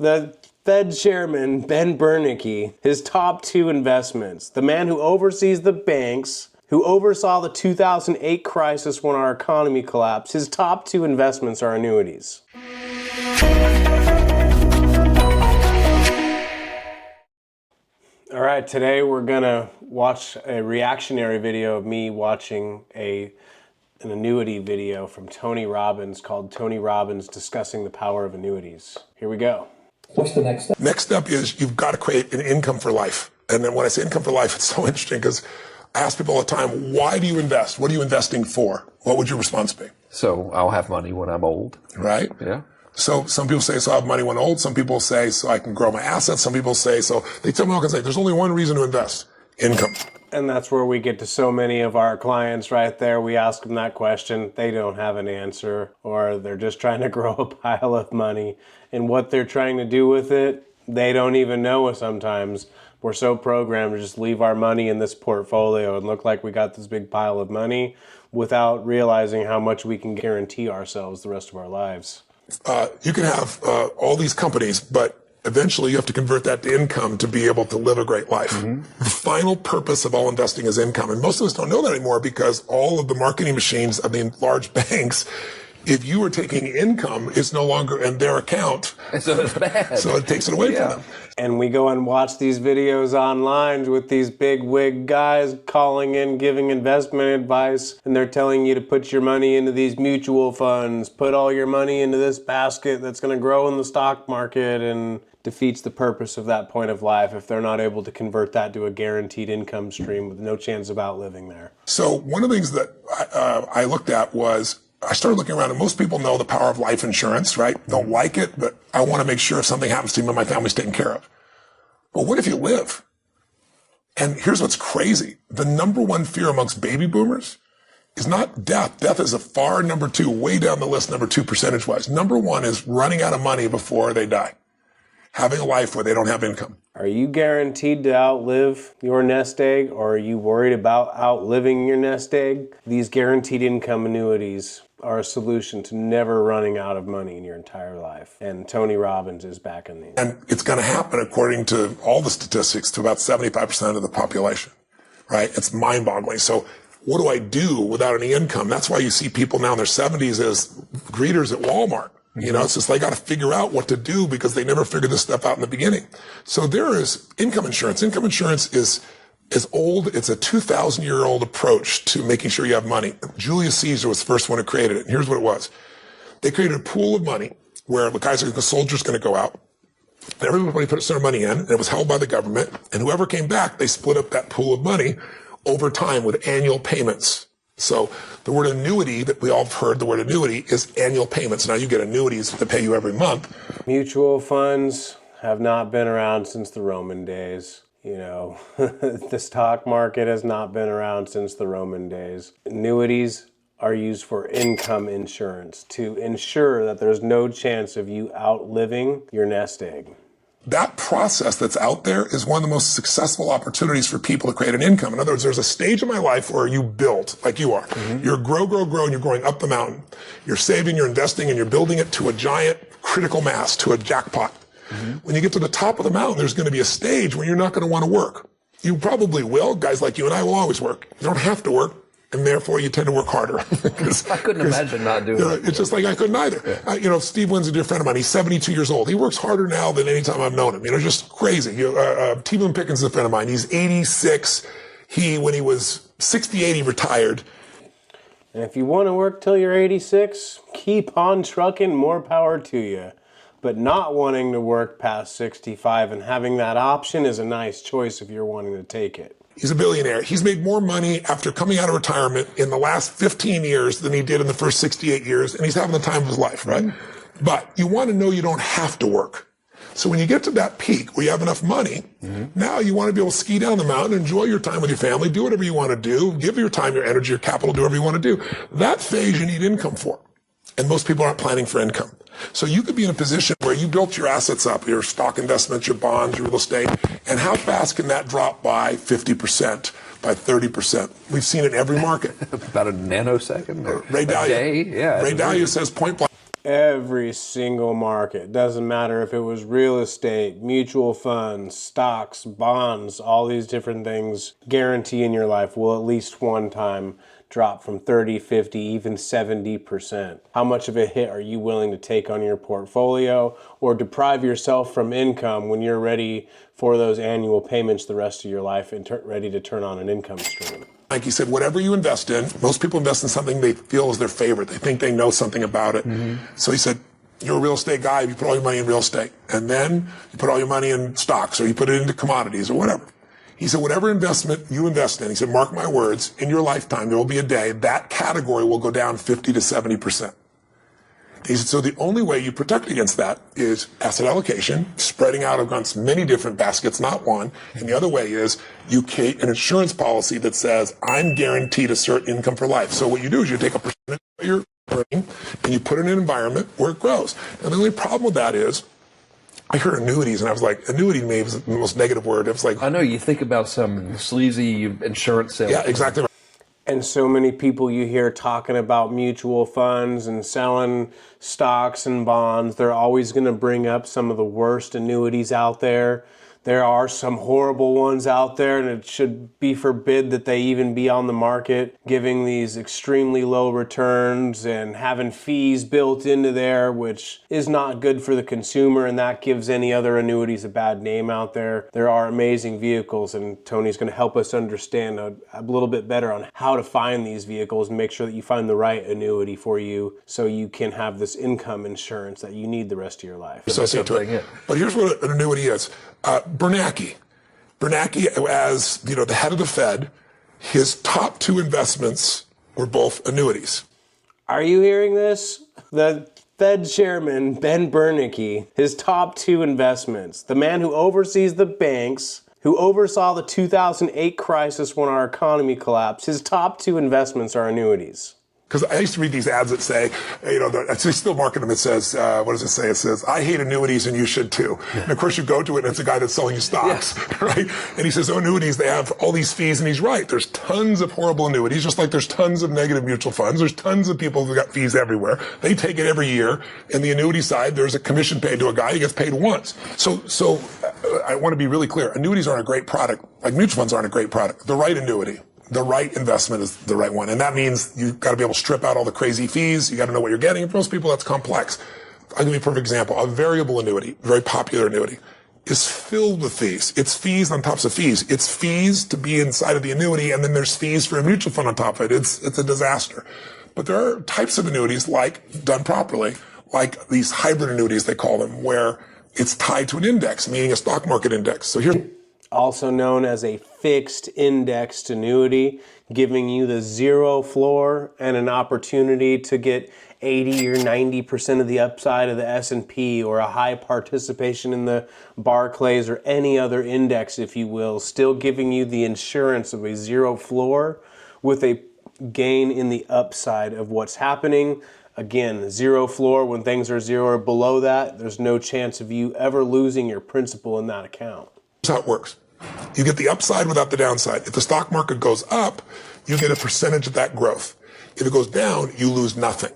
The Fed chairman, Ben Bernanke, his top two investments, the man who oversees the banks, who oversaw the 2008 crisis when our economy collapsed, his top two investments are annuities. All right, today we're gonna watch a reactionary video of me watching an annuity video from Tony Robbins called Tony Robbins Discussing the Power of Annuities. Here we go. What's the next step? Next step is you've got to create an income for life. And then when I say income for life, it's so interesting because I ask people all the time, why do you invest? What are you investing for? What would your response be? So I'll have money when I'm old. Right? Yeah. So some people say, so I'll have money when old. Some people say, so I can grow my assets. Some people say, so they tell me all kinds of things. There's only one reason to invest: income. And that's where we get to so many of our clients right there. We ask them that question. They don't have an answer, or they're just trying to grow a pile of money. And what they're trying to do with it, they don't even know sometimes. We're so programmed to just leave our money in this portfolio and look like we got this big pile of money without realizing how much we can guarantee ourselves the rest of our lives. You can have all these companies, but eventually you have to convert that to income to be able to live a great life. Mm-hmm. The final purpose of all investing is income. And most of us don't know that anymore because all of the marketing machines, large banks, if you are taking income, it's no longer in their account. So it's bad. So it takes it away from them. And we go and watch these videos online with these big wig guys calling in, giving investment advice, and they're telling you to put your money into these mutual funds, put all your money into this basket that's going to grow in the stock market, and defeats the purpose of that point of life if they're not able to convert that to a guaranteed income stream with no chance of outliving there. So one of the things that I looked at was, I started looking around, and most people know the power of life insurance, right? Don't like it, but I want to make sure if something happens to me, my family's taken care of. But what if you live? And here's what's crazy. The number one fear amongst baby boomers is not death. Death is a far number two, way down the list, number two percentage-wise. Number one is running out of money before they die. Having a life where they don't have income. Are you guaranteed to outlive your nest egg, or are you worried about outliving your nest egg? These guaranteed income annuities are a solution to never running out of money in your entire life. And Tony Robbins is backing these. And it's going to happen, according to all the statistics, to about 75% of the population, right? It's mind-boggling. So what do I do without any income? That's why you see people now in their 70s as greeters at Walmart. You know, it's just they got to figure out what to do because they never figured this stuff out in the beginning. So there is income insurance. Income insurance is old. It's a 2,000-year-old approach to making sure you have money. Julius Caesar was the first one who created it. And here's what it was. They created a pool of money where the soldier's going to go out. And everybody put their money in, and it was held by the government. And whoever came back, they split up that pool of money over time with annual payments. So the word annuity that we all have heard, the word annuity, is annual payments. Now you get annuities that pay you every month. Mutual funds have not been around since the Roman days. You know, the stock market has not been around since the Roman days. Annuities are used for income insurance to ensure that there's no chance of you outliving your nest egg. That process that's out there is one of the most successful opportunities for people to create an income. In other words, there's a stage in my life where you build, like you are. Mm-hmm. You're grow, and you're going up the mountain. You're saving, you're investing, and you're building it to a giant critical mass, to a jackpot. Mm-hmm. When you get to the top of the mountain, there's going to be a stage where you're not going to want to work. You probably will. Guys like you and I will always work. You don't have to work. And therefore, you tend to work harder. I couldn't imagine not doing it. It's just like I couldn't either. Yeah. Steve Wynn's a dear friend of mine. He's 72 years old. He works harder now than any time I've known him. Just crazy. T. Boone Pickens is a friend of mine. He's 86. When he was 68, he retired. And if you want to work till you're 86, keep on trucking, more power to you. But not wanting to work past 65 and having that option is a nice choice if you're wanting to take it. He's a billionaire. He's made more money after coming out of retirement in the last 15 years than he did in the first 68 years, and he's having the time of his life, right? Mm-hmm. But you want to know you don't have to work. So when you get to that peak where you have enough money, now you want to be able to ski down the mountain, enjoy your time with your family, do whatever you want to do, give your time, your energy, your capital, do whatever you want to do. That phase you need income for. And most people aren't planning for income. So you could be in a position where you built your assets up, your stock investments, your bonds, your real estate, and how fast can that drop by 50%, by 30%? We've seen it in every market. About a nanosecond or Ray a Dalio, day? Yeah. Ray Dalio says point blank. Every single market, doesn't matter if it was real estate, mutual funds, stocks, bonds, all these different things, guarantee in your life will at least one time drop from 30, 50, even 70%. How much of a hit are you willing to take on your portfolio or deprive yourself from income when you're ready for those annual payments the rest of your life and ready to turn on an income stream? Like you said, whatever you invest in, most people invest in something they feel is their favorite. They think they know something about it. So he said, you're a real estate guy, you put all your money in real estate. And then you put all your money in stocks or you put it into commodities or whatever. He said, whatever investment you invest in, he said, mark my words, in your lifetime, there will be a day that category will go down 50 to 70%. He said, so the only way you protect against that is asset allocation, spreading out against many different baskets, not one. And the other way is you create an insurance policy that says, I'm guaranteed a certain income for life. So what you do is you take a percentage of your earning and you put it in an environment where it grows. And the only problem with that is, I heard annuities, and I was like, annuity maybe was the most negative word. It was like, I know you think about some sleazy insurance sales. yeah, exactly. And so many people you hear talking about mutual funds and selling stocks and bonds, they're always going to bring up some of the worst annuities out there. There are some horrible ones out there, and it should be forbid that they even be on the market, giving these extremely low returns and having fees built into there, which is not good for the consumer, and that gives any other annuities a bad name out there. There are amazing vehicles, and Tony's going to help us understand a little bit better on how to find these vehicles and make sure that you find the right annuity for you so you can have this income insurance that you need the rest of your life. Associated to it. But here's what an annuity is. Bernanke, as you know, the head of the Fed, his top two investments were both annuities. Are you hearing this? The Fed chairman, Ben Bernanke, his top two investments, the man who oversees the banks, who oversaw the 2008 crisis when our economy collapsed, his top two investments are annuities. Because I used to read these ads that say, you know, they still market them. It says, what does it say? It says, I hate annuities and you should too. Yeah. And of course you go to it and it's a guy that's selling you stocks, right? And he says, oh, annuities, they have all these fees. And he's right. There's tons of horrible annuities, just like there's tons of negative mutual funds. There's tons of people who got fees everywhere. They take it every year. And the annuity side, there's a commission paid to a guy. He gets paid once. So I want to be really clear. Annuities aren't a great product. Like mutual funds aren't a great product. The right annuity, the right investment is the right one. And that means you've got to be able to strip out all the crazy fees. You got to know what you're getting. And for most people, that's complex. I'll give you a perfect example. A variable annuity, very popular annuity, is filled with fees. It's fees on top of fees. It's fees to be inside of the annuity, and then there's fees for a mutual fund on top of it. It's a disaster. But there are types of annuities, like, done properly, like these hybrid annuities, they call them, where it's tied to an index, meaning a stock market index. So here's also known as a fixed indexed annuity, giving you the zero floor and an opportunity to get 80 or 90% of the upside of the S&P or a high participation in the Barclays or any other index, if you will, still giving you the insurance of a zero floor with a gain in the upside of what's happening. Again, zero floor, when things are zero or below that, there's no chance of you ever losing your principal in that account. how it works. You get the upside without the downside. If the stock market goes up, you get a percentage of that growth. If it goes down, you lose nothing.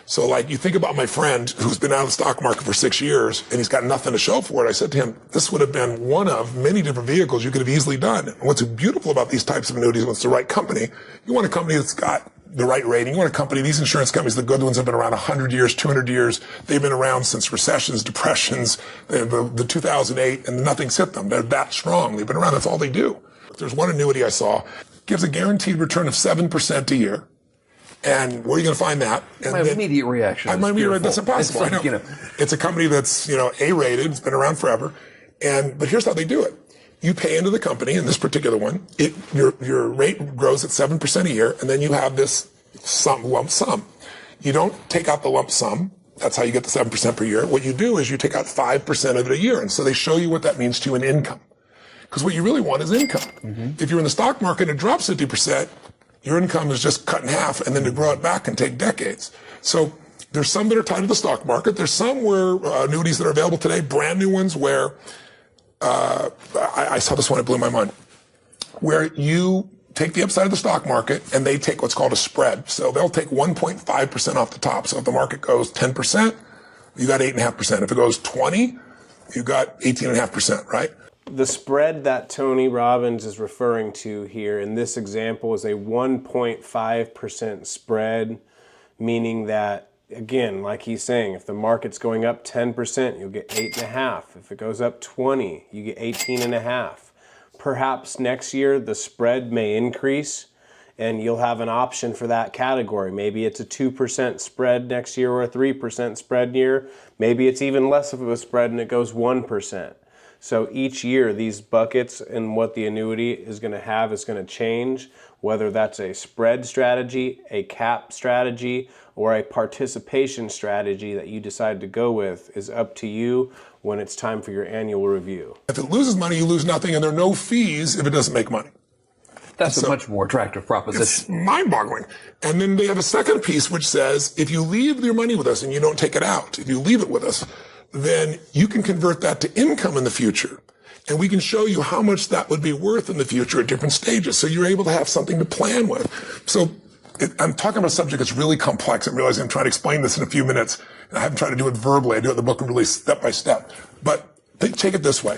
So like you think about my friend who's been out of the stock market for 6 years and he's got nothing to show for it. I said to him, this would have been one of many different vehicles you could have easily done. And what's beautiful about these types of annuities, when it's the right company, you want a company that's got the right rating. You want a company, these insurance companies, the good ones have been around 100 years, 200 years. They've been around since recessions, depressions, the 2008, and nothing's hit them. They're that strong. They've been around. That's all they do. There's one annuity I saw, gives a guaranteed return of 7% a year. And where are you going to find that? And my immediate reaction is that's impossible. It's like, I know. It's a company that's, A-rated. It's been around forever. But here's how they do it. You pay into the company, in this particular one, your rate grows at 7% a year, and then you have this lump sum. You don't take out the lump sum. That's how you get the 7% per year. What you do is you take out 5% of it a year. And so they show you what that means to you in income. Because what you really want is income. Mm-hmm. If you're in the stock market and it drops 50%, your income is just cut in half, and then to grow it back can take decades. So there's some that are tied to the stock market. There's some where annuities that are available today, brand new ones, where I saw this one, it blew my mind, where you take the upside of the stock market and they take what's called a spread. So they'll take 1.5% off the top. So if the market goes 10%, you got 8.5%. If it goes 20, you got 18.5%, right? The spread that Tony Robbins is referring to here in this example is a 1.5% spread, meaning that, again, like he's saying, if the market's going up 10%, you'll get 8.5. If it goes up 20, you get 18.5. Perhaps next year the spread may increase and you'll have an option for that category. Maybe it's a 2% spread next year or a 3% spread year. Maybe it's even less of a spread and it goes 1%. So each year, these buckets and what the annuity is going to have is going to change, whether that's a spread strategy, a cap strategy, or a participation strategy that you decide to go with is up to you when it's time for your annual review. If it loses money, you lose nothing, and there are no fees if it doesn't make money. That's a much more attractive proposition. It's mind-boggling. And then they have a second piece which says, if you leave your money with us and you don't take it out, if you leave it with us, then you can convert that to income in the future. And we can show you how much that would be worth in the future at different stages. So you're able to have something to plan with. So I'm talking about a subject that's really complex. I'm realizing I'm trying to explain this in a few minutes. And I haven't tried to do it verbally. I do it in the book really step by step. But take it this way.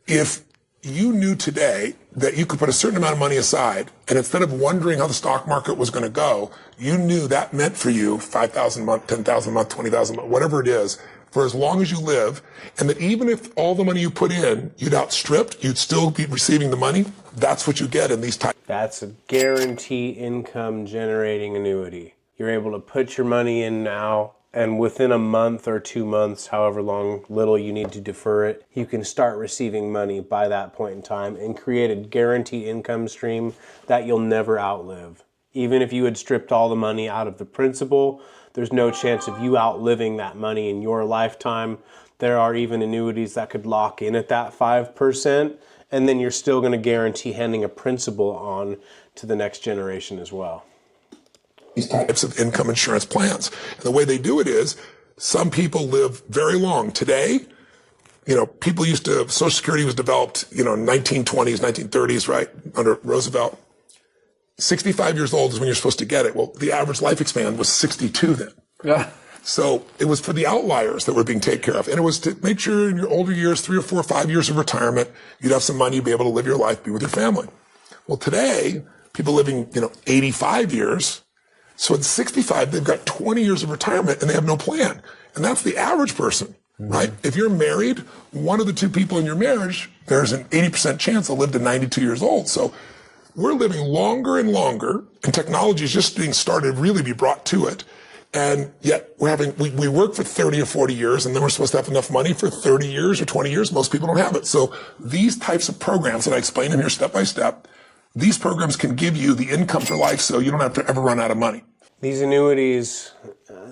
If you knew today that you could put a certain amount of money aside, and instead of wondering how the stock market was going to go, you knew that meant for you $5,000 a month, $10,000 a month, $20,000 a month, whatever it is, for as long as you live, and that even if all the money you put in, you'd outstripped, you'd still be receiving the money. That's what you get in these types. That's a guarantee income generating annuity. You're able to put your money in now, and within a month or 2 months, however little you need to defer it, you can start receiving money by that point in time and create a guaranteed income stream that you'll never outlive. Even if you had stripped all the money out of the principal, there's no chance of you outliving that money in your lifetime. There are even annuities that could lock in at that 5%, and then you're still going to guarantee handing a principal on to the next generation as well. These types of income insurance plans. And the way they do it is, some people live very long. Today, people Social Security was developed, 1920s, 1930s, right, under Roosevelt. 65 years old is when you're supposed to get it. Well, the average life expectancy was 62 then. Yeah. So it was for the outliers that were being taken care of. And it was to make sure in your older years, 3 or 4 or 5 years of retirement, you'd have some money, you'd be able to live your life, be with your family. Well, today, people living, 85 years. So at 65, they've got 20 years of retirement and they have no plan. And that's the average person, right? If you're married, one of the two people in your marriage, there's an 80% chance they'll live to 92 years old. So we're living longer and longer, and technology is just being started to really be brought to it. And yet we work for 30 or 40 years, and then we're supposed to have enough money for 30 years or 20 years. Most people don't have it. So these types of programs that I explain in here step by step, these programs can give you the income for life so you don't have to ever run out of money. These annuities,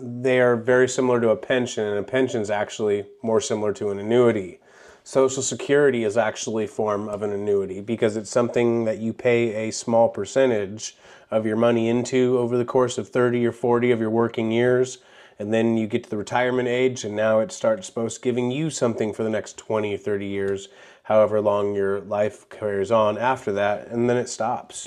they are very similar to a pension, and a pension is actually more similar to an annuity. Social Security is actually a form of an annuity because it's something that you pay a small percentage of your money into over the course of 30 or 40 of your working years, and then you get to the retirement age, and now it starts supposed giving you something for the next 20 or 30 years, however long your life carries on after that, and then it stops.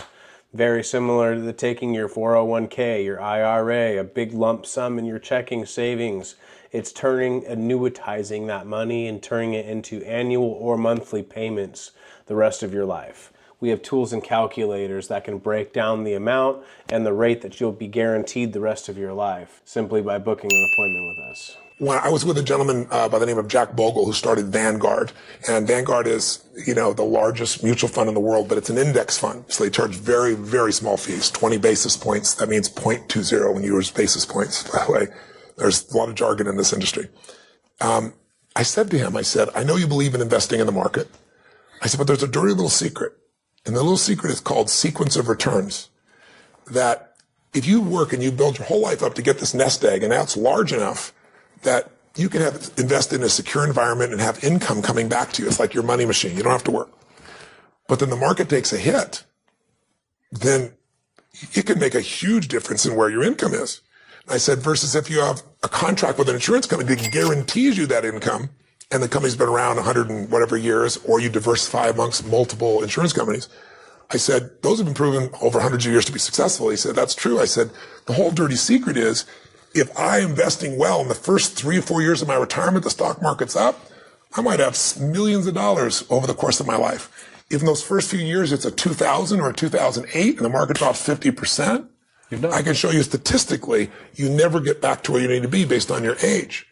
Very similar to taking your 401k, your IRA, a big lump sum in your checking savings. It's annuitizing that money and turning it into annual or monthly payments the rest of your life. We have tools and calculators that can break down the amount and the rate that you'll be guaranteed the rest of your life simply by booking an appointment with us. When I was with a gentleman by the name of Jack Bogle who started Vanguard. And Vanguard is, the largest mutual fund in the world, but it's an index fund. So they charge very, very small fees, 20 basis points. That means 0.20 when you use basis points, by the way. There's a lot of jargon in this industry. I said to him, I know you believe in investing in the market. I said, but there's a dirty little secret. And the little secret is called sequence of returns. That if you work and you build your whole life up to get this nest egg, and now it's large enough that you can invest in a secure environment and have income coming back to you. It's like your money machine. You don't have to work. But then the market takes a hit. Then it can make a huge difference in where your income is. I said, versus if you have a contract with an insurance company that guarantees you that income, and the company's been around 100 and whatever years, or you diversify amongst multiple insurance companies, I said, those have been proven over hundreds of years to be successful. He said, that's true. I said, the whole dirty secret is if I'm investing well in the first 3 or 4 years of my retirement, the stock market's up, I might have millions of dollars over the course of my life. If in those first few years it's a 2000 or a 2008 and the market drops 50%, I can show you statistically, you never get back to where you need to be based on your age.